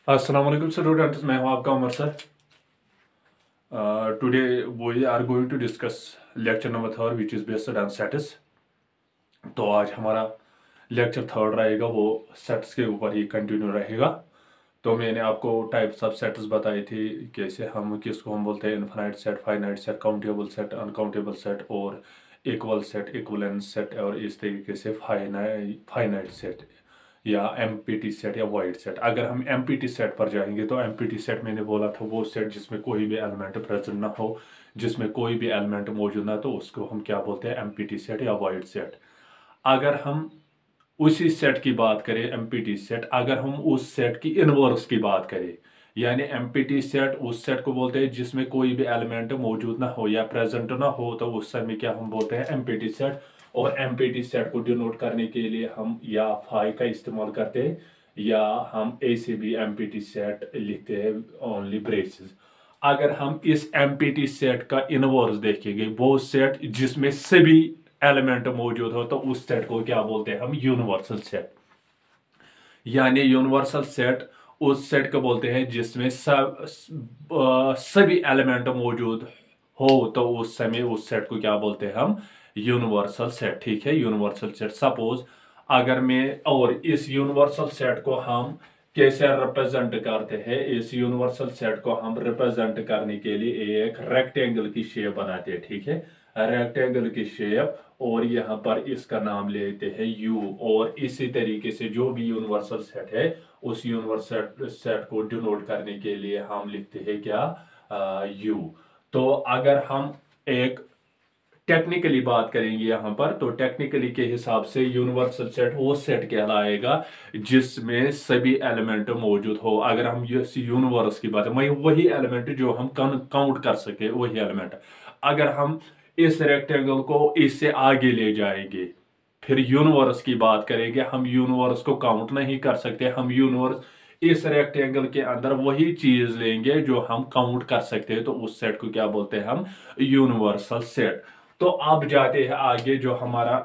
अस्सलाम वालेकुम स्टूडेंट्स, मैं हूं आपका Umar sir. Today we are going to discuss lecture number third which is based on sets. तो आज हमारा लेक्चर थर्ड रहेगा, वो सेट्स के ऊपर ही कंटिन्यू रहेगा। तो मैंने आपको टाइप्स ऑफ सेट्स बताई थी, कैसे हम किसको हम बोलते हैं infinite set, finite set, countable set, uncountable set और इक्वल सेट, इक्वलेंस सेट, और इस तरीके से फाइनाइट सेट या एमपीटी सेट या वाइड सेट। अगर हम एमपीटी सेट पर जाएंगे तो एमपीटी सेट मैंने बोला था वो सेट जिसमें कोई भी एलिमेंट प्रेजेंट ना हो, जिसमें कोई भी एलिमेंट मौजूद ना, तो उसको हम क्या बोलते हैं, एमपीटी सेट या वाइड सेट। अगर हम उसी सेट की बात करें एमपीटी सेट, अगर हम उस सेट की इनवर्स की बात करें, यानी एमपीटी सेट उस सेट को बोलते हैं जिसमें कोई भी एलिमेंट मौजूद ना हो या प्रेजेंट ना हो, तो उस समय क्या हम बोलते हैं, एमपीटी सेट। और एमपीटी सेट को डिनोट करने के लिए हम या फाई का इस्तेमाल करते हैं, या हम ऐसे भी एमपीटी सेट लिखते हैं, ओनली ब्रेसेस। अगर हम इस एमपीटी सेट का इनवर्स देखेंगे, वो सेट जिसमें सभी एलिमेंट मौजूद हो, तो उस सेट को क्या बोलते हैं हम, यूनिवर्सल सेट। यानी यूनिवर्सल सेट उस सेट को बोलते हैं जिसमें सभी एलिमेंट मौजूद हो, तो उस समय उस सेट को क्या बोलते हैं हम, यूनिवर्सल सेट। ठीक है, यूनिवर्सल सेट। सपोज अगर मैं, और इस यूनिवर्सल सेट को हम कैसे रिप्रेजेंट करते हैं, इस यूनिवर्सल सेट को हम रिप्रेजेंट करने के लिए एक रेक्टेंगल की शेप बनाते हैं। ठीक है, रेक्टेंगल की शेप, और यहाँ पर इसका नाम लेते हैं यू। और इसी तरीके से जो भी यूनिवर्सल सेट है, उस यूनिवर्सल सेट को डिनोट करने के लिए हम लिखते हैं क्या, यू। तो अगर हम एक टेक्निकली बात करेंगे यहाँ पर, तो टेक्निकली के हिसाब से यूनिवर्सल सेट वो सेट कहलाएगा जिसमें सभी एलिमेंट मौजूद हो। अगर हम यूनिवर्स की बात है, वही एलिमेंट जो हम काउंट कर सके, वही एलिमेंट। अगर हम इस रेक्टेंगल को इससे आगे ले जाएंगे, फिर यूनिवर्स की बात करेंगे, हम यूनिवर्स को काउंट नहीं कर सकते। हम यूनिवर्स इस रेक्टेंगल के अंदर वही चीज लेंगे जो हम काउंट कर सकते हैं, तो उस सेट को क्या बोलते हैं हम, यूनिवर्सल सेट। तो अब जाते हैं आगे, जो हमारा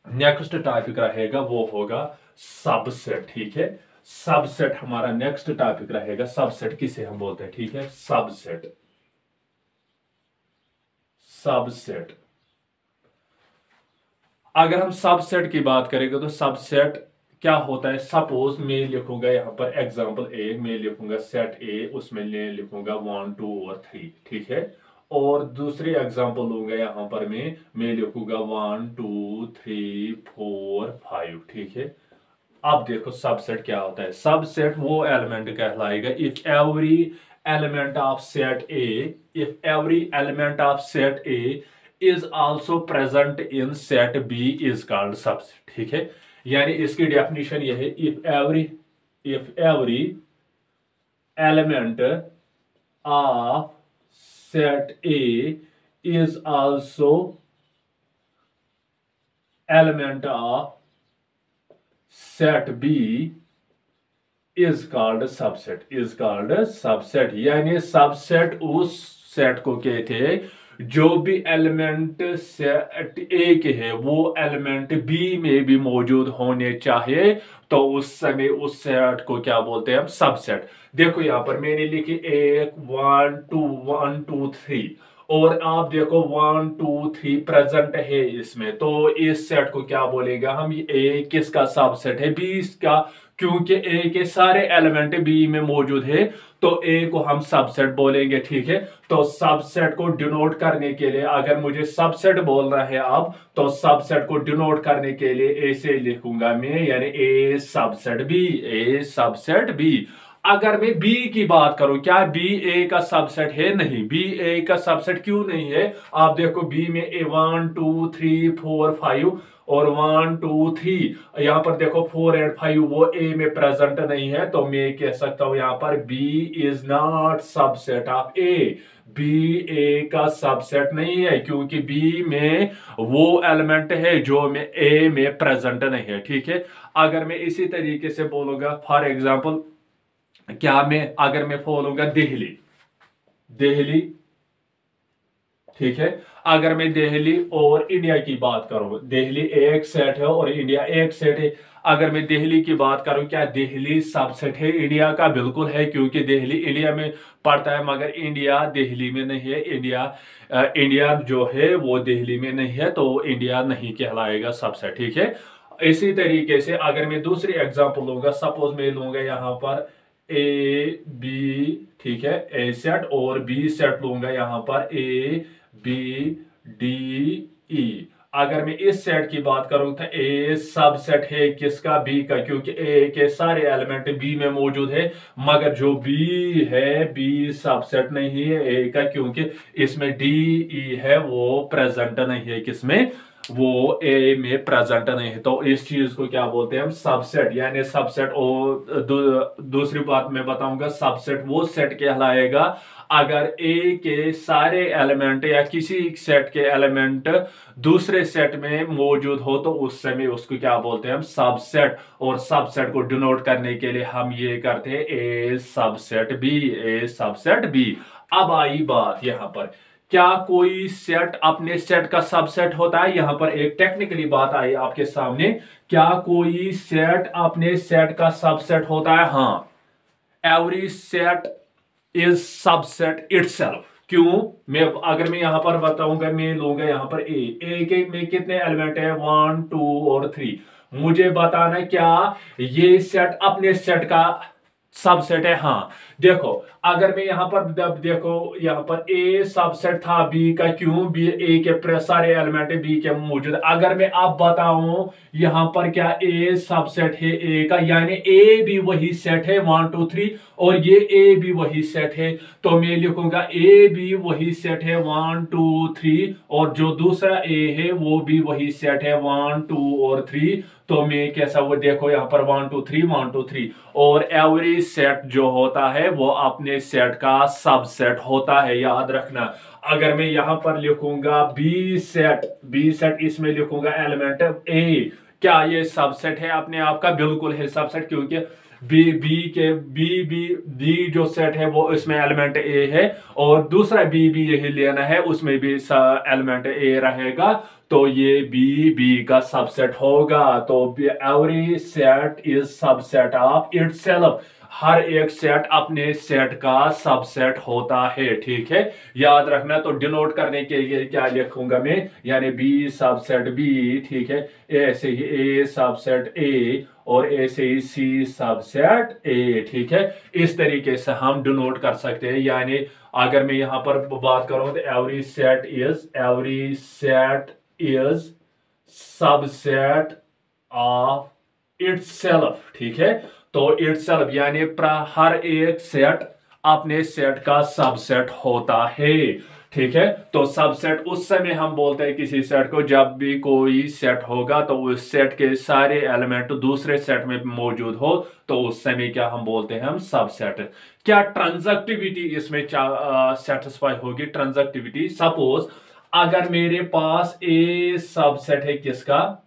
नेक्स्ट टॉपिक रहेगा वो होगा सबसेट। ठीक है, सबसेट हमारा नेक्स्ट टॉपिक रहेगा। सबसेट किसे हम बोलते हैं, ठीक है, सबसेट। सबसेट, अगर हम सबसेट की बात करेंगे तो सबसेट क्या होता है। सपोज मैं लिखूंगा यहाँ पर एग्जांपल ए, मैं लिखूंगा सेट ए, उसमें लिखूंगा 1 2 और 3। ठीक है, और दूसरी एग्जांपल लूंगा यहाँ पर मैं लिखूंगा 1 2 3 4 5। ठीक है, अब देखो सबसेट क्या होता है। सबसेट वो एलिमेंट कहलाएगा if every element of set A, if every element of set A is also present in set B is called subset. ठीक है, यानी इसकी डेफिनेशन यह है, if every element of set A is also element of set B is called subset, is called subset. यानी subset उस set को कहते हैं जो भी एलिमेंट सेट ए के है वो एलिमेंट बी में भी मौजूद होने चाहिए, तो उस समय उस सेट को क्या बोलते हैं हम, सबसेट। देखो यहाँ पर मैंने लिखी एक 1 2 3, और आप देखो 1 2 3 प्रेजेंट है इसमें, तो इस सेट को क्या बोलेगा हम, ए किसका सबसेट है, बी का। क्योंकि ए के सारे एलिमेंट बी में मौजूद है, तो ए को हम सबसेट बोलेंगे। ठीक है, तो सबसेट को डिनोट करने के लिए, अगर मुझे सबसेट बोलना है अब, तो सबसेट को डिनोट करने के लिए ऐसे लिखूंगा मैं, यानी ए सबसेट बी, ए सबसेट बी। अगर मैं बी की बात करूं, क्या बी ए का सबसेट है, नहीं, बी ए का सबसेट क्यों नहीं है। आप देखो बी में ए 1 2 3 4 5 और 1 2 3, यहाँ पर देखो 4 एंड 5 वो ए में प्रेजेंट नहीं है, तो मैं कह सकता हूं यहाँ पर B is not subset of A. B A का सबसेट नहीं है, क्योंकि बी में वो एलिमेंट है जो में ए में प्रेजेंट नहीं है। ठीक है, अगर मैं इसी तरीके से बोलूंगा, फॉर एग्जाम्पल, क्या मैं अगर मैं बोलूंगा दिल्ली, दिल्ली, ठीक है। अगर मैं दिल्ली और इंडिया की बात करूं, दिल्ली एक सेट है और इंडिया एक सेट है। अगर मैं दिल्ली की बात करूं, क्या दिल्ली सबसेट है इंडिया का? बिल्कुल है, क्योंकि दिल्ली इंडिया में पड़ता है मगर इंडिया दिल्ली में नहीं है। इंडिया जो है वो दिल्ली में नहीं है, तो इंडिया नहीं कहलाएगा सबसेट, ठीक है। इसी तरीके से अगर मैं दूसरी एग्जांपल लूंगा, सपोज मैं लूंगा यहाँ पर ए बी, ठीक है, ए सेट, और बी सेट लूंगा यहाँ पर ए बी डी ई। अगर मैं इस सेट की बात करूं तो ए सब सेट है किसका? बी का, क्योंकि ए के सारे एलिमेंट बी में मौजूद है। मगर जो बी है, बी सबसेट नहीं है ए का, क्योंकि इसमें डी ई है, वो प्रेजेंट नहीं है। किसमें? वो ए में प्रेजेंट नहीं है। तो इस चीज को क्या बोलते हैं हम? सबसेट। यानी सबसेट। और दूसरी बात मैं बताऊंगा, सबसेट वो सेट कहलाएगा अगर ए के सारे एलिमेंट या किसी सेट के एलिमेंट दूसरे सेट में मौजूद हो, तो उस समय उसको क्या बोलते हैं हम? सबसेट। और सबसेट को डिनोट करने के लिए हम ये करते हैं ए सबसेट बी, ए सबसेट बी। अब आई बात यहां पर, क्या कोई सेट अपने सेट का सबसेट होता है? यहां पर एक टेक्निकली बात आई आपके सामने, क्या कोई सेट अपने सेट का सबसेट होता है? हाँ, every set is subset itself. क्यों? अगर मैं यहां पर बताऊंगा, मैं लूंगा यहां पर ए के में कितने एलिमेंट है? 1 2 और 3। मुझे बताना क्या ये सेट अपने सेट का सबसेट है? हाँ। देखो, अगर मैं यहां पर देखो, यहां पर ए सबसेट था बी का। क्यों? बी ए के सारे एलिमेंट बी के मौजूद। अगर मैं अब बताऊं यहां पर क्या ए सबसेट है ए का, यानी ए भी वही सेट है 1 2 3, और ये ए भी वही सेट है, तो मैं लिखूंगा ए भी वही सेट है 1 2 3, और जो दूसरा ए है वो भी वही सेट है 1 2 और 3। तो मैं कैसा, वो देखो यहां पर 1 2 3 1 2 3। और एवरी सेट जो होता है वो अपने सेट का सबसेट होता है, याद रखना। अगर मैं यहां पर लिखूंगा बी सेट, इसमें लिखूंगा एलिमेंट ए, क्या ये सबसेट है अपने आप का? बिल्कुल है सबसेट, क्योंकि बी जो सेट है वो इसमें एलिमेंट ए है, और दूसरा बी भी यही लेना है, उसमें भी एलिमेंट ए रहेगा, तो ये बी का सबसेट होगा। तो every set is subset of itself. हर एक सेट अपने सेट का सबसेट होता है, ठीक है, याद रखना। तो डिनोट करने के लिए क्या लिखूंगा मैं? यानी बी सबसेट बी, ठीक है, ऐसे ही ए सबसेट ए, और ऐसे ही सी सबसेट ए, ठीक है। इस तरीके से हम डिनोट कर सकते हैं। यानी अगर मैं यहां पर बात करूं तो every set is subset of itself, ठीक है। तो इटसेल्फ यानी हर एक सेट अपने सेट का सबसेट होता है, ठीक है। तो सबसेट उस समय हम बोलते हैं किसी सेट को, जब भी कोई सेट होगा तो उस सेट के सारे एलिमेंट दूसरे सेट में मौजूद हो, तो उस समय क्या हम बोलते हैं? हम सबसेट। क्या ट्रांजक्टिविटी इसमें सेटिस्फाई होगी? ट्रांजक्टिविटी, सपोज अगर मेरे पास ए सबसेट है किसका?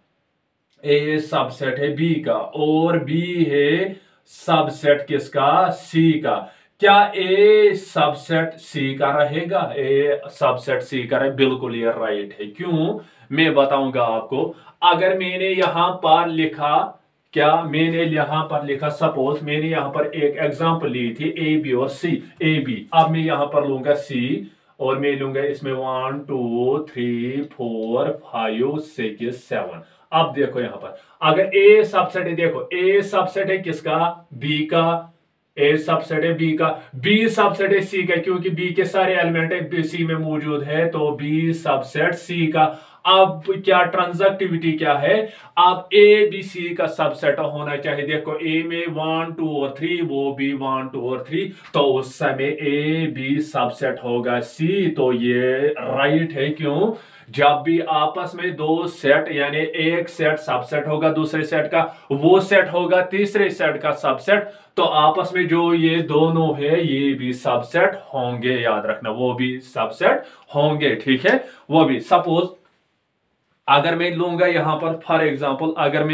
ए सबसेट है बी का, और बी है सबसेट किसका? सी का। क्या ए सबसेट सी का रहेगा? ए सबसेट सी का रहे, बिल्कुल ये राइट है। क्यों? मैं बताऊंगा आपको। अगर मैंने यहां पर लिखा, क्या मैंने यहां पर लिखा, सपोज मैंने यहां पर एक एग्जांपल ली थी ए बी और सी, ए बी। अब मैं यहां पर लूंगा सी, और मैं लूंगा इसमें 1 2 3 4 5 6 7। अब देखो यहां पर अगर ए सबसेट है, देखो ए सबसेट है किसका? बी का। ए सबसेट है बी का, बी सबसेट है सी का, क्योंकि बी के सारे एलिमेंट सी में मौजूद है, तो बी सबसेट सी का। अब क्या ट्रांजक्टिविटी क्या है? अब ए बी सी का सबसेट होना चाहिए। देखो ए में 1 2 और 3, वो भी 1 2 और 3, तो उस समय ए बी सबसेट होगा सी। तो ये राइट है। क्यों? जब भी आपस में दो सेट, यानी एक सेट सबसेट होगा दूसरे सेट का, वो सेट होगा तीसरे सेट का सबसेट, तो आपस में जो ये दोनों है ये भी सबसेट होंगे, याद रखना, वो भी सबसेट होंगे, ठीक है। वो भी सपोज अगर मैं लूंगा यहां पर फॉर एग्जांपल, अगर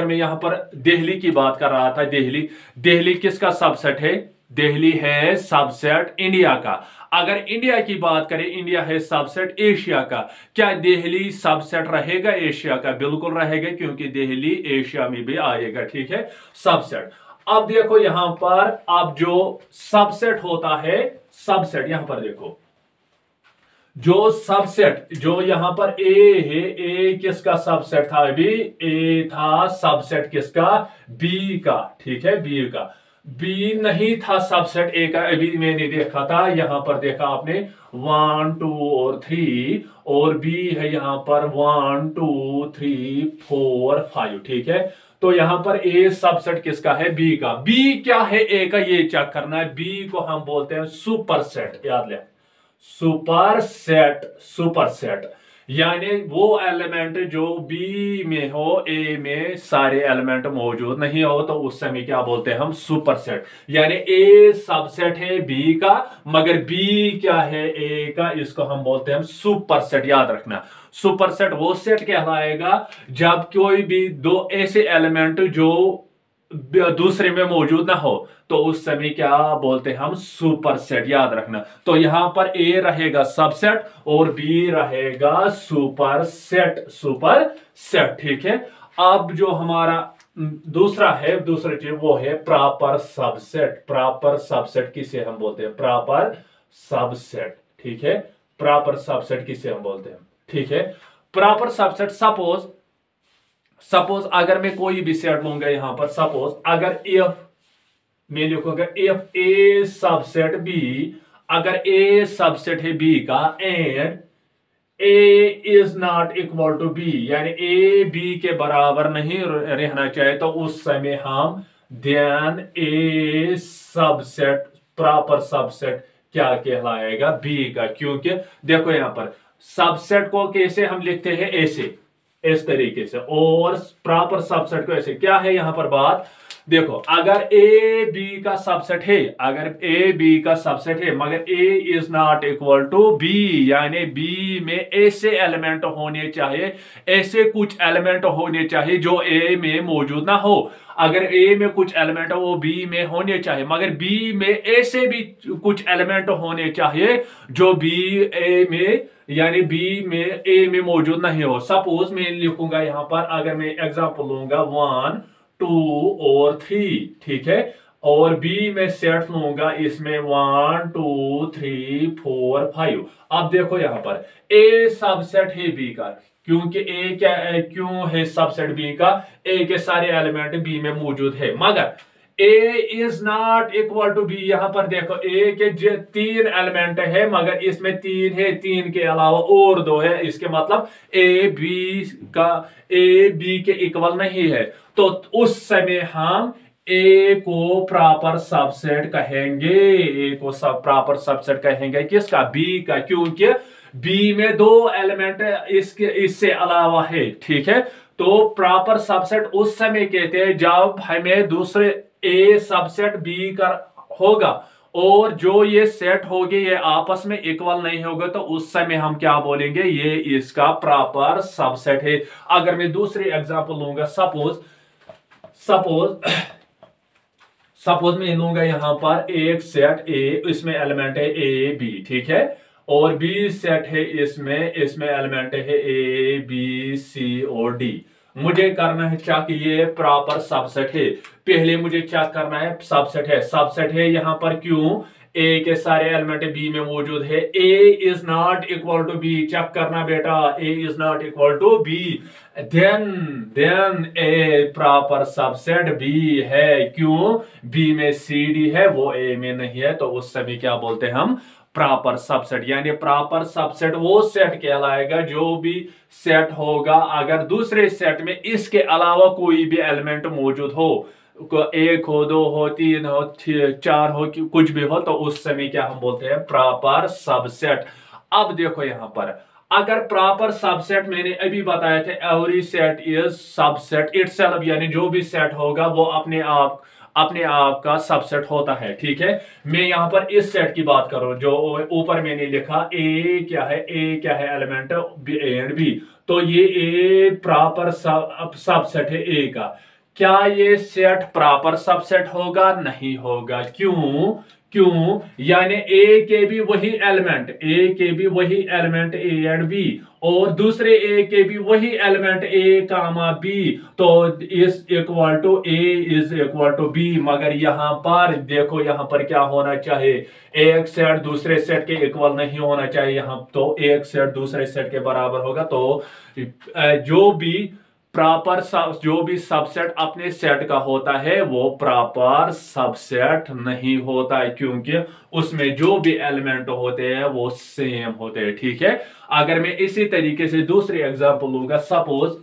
मैं यहां पर दिल्ली की बात कर रहा था, दिल्ली किसका सबसेट है? दिल्ली है सबसेट इंडिया का। अगर इंडिया की बात करें, इंडिया है सबसेट एशिया का। क्या दिल्ली सबसेट रहेगा एशिया का? बिल्कुल रहेगा, क्योंकि दिल्ली एशिया में भी आएगा, ठीक है, सबसेट। अब देखो यहां पर, अब जो सबसेट होता है, सबसेट यहां पर देखो, जो सबसेट, जो यहां पर ए है, ए किसका सबसेट था? अभी ए था सबसेट किसका? बी का, ठीक है, बी का। बी नहीं था सबसेट ए का, अभी मैंने देखा था, यहां पर देखा आपने 1 2 और 3, और बी है यहां पर 1 2 3 4 5, ठीक है। तो यहां पर ए सबसेट किसका है? बी का। बी क्या है ए का, ये चेक करना है। बी को हम बोलते हैं सुपरसेट, याद ले, सुपरसेट, सुपरसेट यानी वो एलिमेंट जो बी में हो, ए में सारे एलिमेंट मौजूद नहीं हो, तो उस समय क्या बोलते हैं हम? सुपरसेट। यानी ए सबसेट है बी का, मगर बी क्या है? ए का। इसको हम बोलते हैं सुपरसेट, याद रखना। सुपरसेट वो सेट कहलाएगा जब कोई भी दो ऐसे एलिमेंट जो दूसरे में मौजूद ना हो, तो उस समय क्या बोलते हैं हम? सुपरसेट, याद रखना। तो यहां पर ए रहेगा सबसेट और बी रहेगा सुपरसेट, सुपरसेट, ठीक है। अब जो हमारा दूसरा है, दूसरी चीज वो है प्रॉपर सबसेट। प्रॉपर सबसेट किसे हम बोलते हैं? प्रॉपर सबसेट, ठीक है। प्रॉपर सबसेट किसे हम बोलते हैं? ठीक है, प्रॉपर सबसेट। सपोज अगर मैं कोई भी सेट लूंगा यहां पर, सपोज अगर इफ मैं लिखूंगा इफ ए सबसेट बी, अगर ए सबसेट है बी का and A is not equal to B, यानी ए बी के बराबर नहीं रहना चाहिए, तो उस समय हम देन ए सबसेट, प्रॉपर सबसेट क्या कहलाएगा? बी का। क्योंकि देखो यहां पर सबसेट को कैसे हम लिखते हैं? ऐसे, इस तरीके से, और प्रॉपर सबसेट को ऐसे। क्या है यहां पर बात? देखो, अगर ए बी का सबसेट है, अगर ए बी का सबसेट है मगर A is not equal to B, यानी बी में ऐसे एलिमेंट होने चाहिए, ऐसे कुछ एलिमेंट होने चाहिए जो ए में मौजूद ना हो। अगर ए में कुछ एलिमेंट हो वो बी में होने चाहिए, मगर बी में ऐसे भी कुछ एलिमेंट होने चाहिए जो बी ए में, यानी बी में ए में मौजूद नहीं हो। सपोज मैं लिखूंगा यहां पर, अगर मैं एग्जांपल लूंगा 1 2 और 3, ठीक है, और बी में सेट लूंगा इसमें 1 2 3 4 5। अब देखो यहां पर ए सबसेट है बी का, क्योंकि ए क्या है, क्यों है सबसेट बी का? ए के सारे एलिमेंट बी में मौजूद है, मगर A is not equal to B. यहां पर देखो ए के 3 एलिमेंट है, मगर इसमें 3 है, 3 के अलावा और 2 है, इसके मतलब ए बी के इक्वल नहीं है। तो उस समय हम ए को प्रॉपर सबसेट कहेंगे, ए को प्रॉपर सबसेट कहेंगे किसका? बी का, क्योंकि बी में 2 एलिमेंट इससे अलावा है, ठीक है। तो प्रॉपर सबसेट उस समय कहते हैं जब हमें दूसरे ए सबसेट बी का होगा और जो ये सेट होगी ये आपस में इक्वल नहीं होगा, तो उस समय हम क्या बोलेंगे? ये इसका प्रॉपर सबसेट है। अगर मैं दूसरी एग्जांपल लूंगा, सपोज मैं लूंगा यहां पर एक सेट ए, इसमें एलिमेंट है ए बी, ठीक है, और बी सेट है, इसमें एलिमेंट है ए बी सी और डी। मुझे करना है चेक ये प्रॉपर सबसेट है। पहले मुझे चेक करना है सबसेट है यहां पर, क्यों? ए के सारे एलिमेंट बी में मौजूद है। A is not equal to B, check करना बेटा, A is not equal to B, then A proper subset B है। क्यों? बी में सी डी है, वो ए में नहीं है, तो उस समय क्या बोलते हैं हम? Proper subset. यानी प्रॉपर सबसेट वो सेट कहलाएगा जो भी सेट होगा अगर दूसरे सेट में इसके अलावा कोई भी एलिमेंट मौजूद हो, 1 हो 2 हो 3 हो 4 हो, कुछ भी हो, तो उस समय क्या हम बोलते हैं? Proper subset. अब देखो यहां पर, अगर प्रॉपर सबसेट मैंने अभी बताया था, every set is subset itself, यानी जो भी सेट होगा वो अपने आप का सबसेट होता है, ठीक है। मैं यहां पर इस सेट की बात कर रहा हूं जो ऊपर मैंने लिखा, ए क्या है एलिमेंट ए एंड बी, तो ये ए प्रॉपर सबसेट है ए का। क्या ये सेट प्रॉपर सबसेट होगा? नहीं होगा। क्यों? क्यों? यानी ए के भी वही एलिमेंट ए एंड बी, और दूसरे ए के भी वही एलिमेंट ए कामा बी, तो इस equal to A is equal to B. मगर यहां पर देखो, यहां पर क्या होना चाहिए? एक सेट दूसरे सेट के इक्वल नहीं होना चाहिए यहां, तो एक सेट दूसरे सेट के बराबर होगा। तो जो भी सबसेट अपने सेट का होता है वो प्रॉपर सबसेट नहीं होता है, क्योंकि उसमें जो भी एलिमेंट होते हैं वो सेम होते हैं। ठीक है। अगर मैं इसी तरीके से दूसरी एग्जांपल लूंगा, सपोज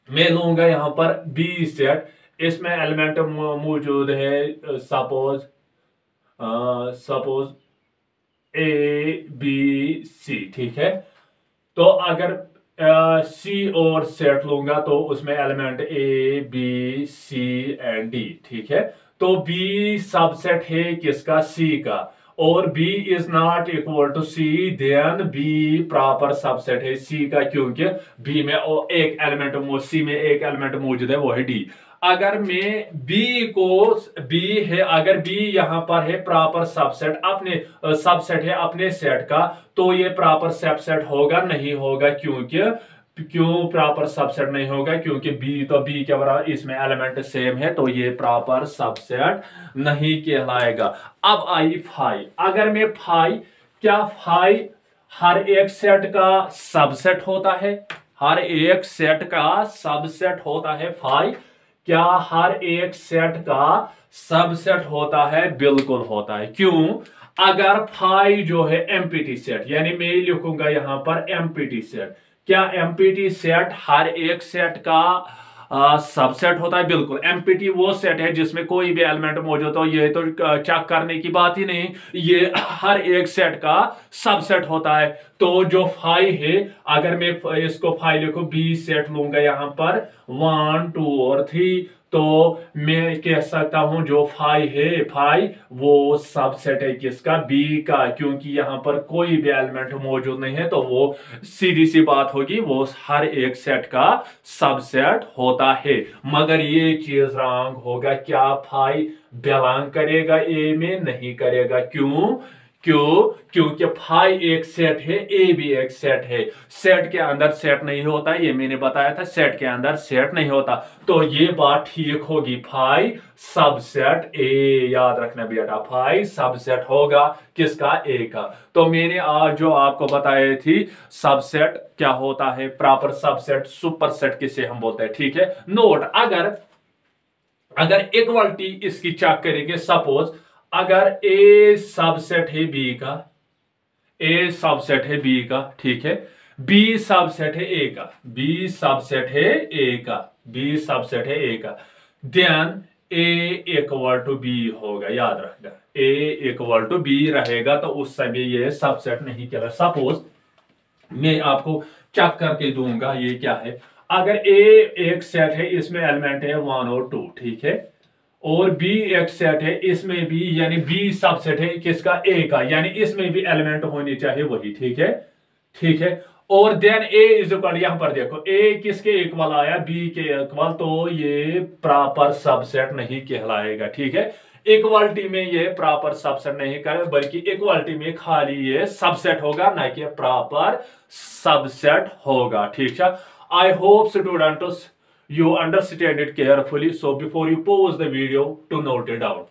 मैं लूंगा यहां पर बी सेट, इसमें एलिमेंट मौजूद है सपोज ए बी सी। ठीक है। तो अगर सी और सेट लूंगा तो उसमें element A B C and D. ठीक है। तो बी सबसेट है किसका? सी का, और b is not equal to C, then b proper subset है सी का, क्योंकि b में एक एलिमेंट सी में एक एलिमेंट मौजूद है वो है d। अगर मैं b है, अगर b यहां पर है प्रॉपर सबसेट है अपने सेट का, तो ये प्रॉपर सबसेट होगा? नहीं होगा। क्यों प्रॉपर सबसेट नहीं होगा? क्योंकि b के बराबर इसमें एलिमेंट सेम है, तो ये प्रॉपर सबसेट नहीं कहलाएगा। अब आई फाई। अगर मैं क्या फाई हर एक सेट का सबसेट होता है? हर एक सेट का सबसेट होता है फाई? क्या हर एक सेट का सबसेट होता है? बिल्कुल होता है। क्यों? अगर फाई जो है एम्प्टी सेट, यानी मैं लिखूंगा यहां पर एम्प्टी सेट, क्या एम्प्टी सेट हर एक सेट का सबसेट होता है? बिल्कुल। एम्प्टी वो सेट है जिसमें कोई भी एलिमेंट मौजूद हो, ये तो चेक करने की बात ही नहीं, ये हर एक सेट का सबसेट होता है। तो जो फाई है, अगर मैं इसको फाई लिखूं, बी सेट लूंगा यहां पर 1 2 और 3, तो मैं कह सकता हूं जो फाई वो सबसेट है किसका? बी का, क्योंकि यहां पर कोई भी एलिमेंट मौजूद नहीं है, तो वो सीधी सी बात होगी, वो हर एक सेट का सबसेट होता है। मगर ये चीज रॉन्ग होगा। क्या फाई बिलोंग करेगा ए में? नहीं करेगा। क्योंकि फाई एक सेट है, ए भी एक सेट है। सेट के अंदर सेट नहीं होता, ये मैंने बताया था, सेट के अंदर सेट नहीं होता। तो ये बात ठीक होगी, फाई सबसेट ए। याद रखना बेटा, फाई सबसेट होगा किसका? ए का। तो मैंने आज जो आपको बताई थी सबसेट क्या होता है, प्रॉपर सबसेट, सुपरसेट किसे हम बोलते हैं। ठीक है। नोट, अगर इक्वलिटी इसकी चेक करेंगे, सपोज अगर ए सबसेट है बी का, ए सबसेट है बी का, ठीक है, बी सबसेट है ए का, बी सबसेट है ए का, बी सबसेट है ए का, then A equal to B होगा। याद रखना, ए इक्वल टू बी रहेगा, तो उस समय ये सबसेट नहीं कहला। सपोज मैं आपको चेक करके दूंगा ये क्या है। अगर ए एक सेट है, इसमें एलिमेंट है 1 और 2, ठीक है, और बी एक सेट है, इसमें भी, यानी बी सबसेट है किसका? ए का, यानी इसमें भी एलिमेंट होनी चाहिए वही। ठीक है। ठीक है। और देन ए इज इक्वल, यहां पर देखो ए किसके इक्वल आया? बी के इक्वल, तो ये प्रॉपर सबसेट नहीं कहलाएगा। ठीक है। इक्वालिटी में ये प्रॉपर सबसेट नहीं करेगा, बल्कि इक्वालिटी में खाली ये सबसेट होगा, ना कि प्रॉपर सबसेट होगा। ठीक है। I hope students you understand it carefully. So before you pause the video to note it down.